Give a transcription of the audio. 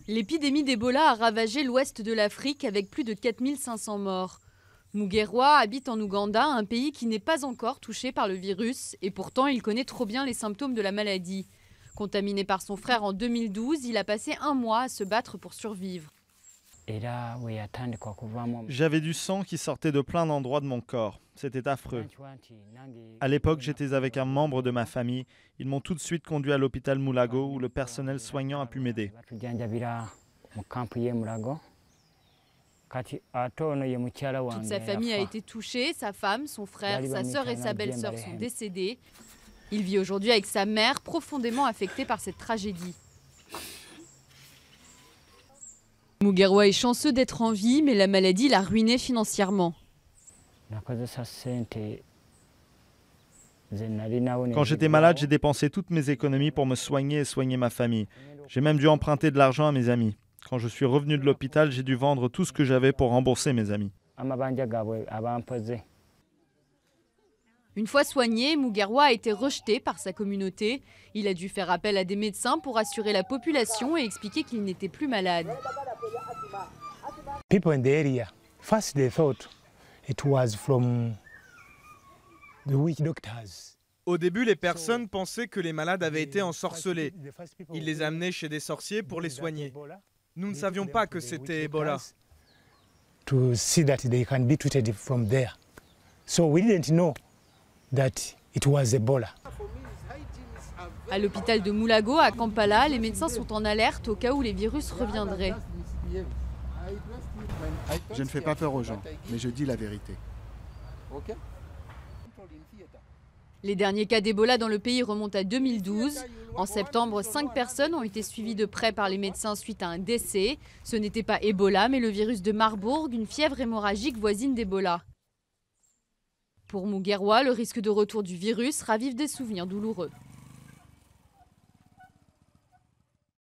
L'épidémie d'Ebola a ravagé l'ouest de l'Afrique avec plus de 4500 morts. Mugerwa habite en Ouganda, un pays qui n'est pas encore touché par le virus, et pourtant il connaît trop bien les symptômes de la maladie. Contaminé par son frère en 2012, il a passé un mois à se battre pour survivre. J'avais du sang qui sortait de plein d'endroits de mon corps. C'était affreux. À l'époque, j'étais avec un membre de ma famille. Ils m'ont tout de suite conduit à l'hôpital Mulago où le personnel soignant a pu m'aider. Toute sa famille a été touchée, sa femme, son frère, sa sœur et sa belle-sœur sont décédés. Il vit aujourd'hui avec sa mère, profondément affectée par cette tragédie. Mugerwa est chanceux d'être en vie, mais la maladie l'a ruiné financièrement. Quand j'étais malade, j'ai dépensé toutes mes économies pour me soigner et soigner ma famille. J'ai même dû emprunter de l'argent à mes amis. Quand je suis revenu de l'hôpital, j'ai dû vendre tout ce que j'avais pour rembourser mes amis. Une fois soigné, Mugerwa a été rejeté par sa communauté. Il a dû faire appel à des médecins pour assurer la population et expliquer qu'il n'était plus malade. People in the area, first they thought it was from the witch doctors. Au début, les personnes pensaient que les malades avaient été ensorcelés. Ils les amenaient chez des sorciers pour les soigner. Nous ne savions pas que c'était Ebola. To see that they can be treated from there. So we didn't know that it was Ebola. À l'hôpital de Mulago, à Kampala, les médecins sont en alerte au cas où les virus reviendraient. Je ne fais pas peur aux gens, mais je dis la vérité. Les derniers cas d'Ebola dans le pays remontent à 2012. En septembre, 5 personnes ont été suivies de près par les médecins suite à un décès. Ce n'était pas Ebola, mais le virus de Marburg, une fièvre hémorragique voisine d'Ebola. Pour Mugerwa, le risque de retour du virus ravive des souvenirs douloureux.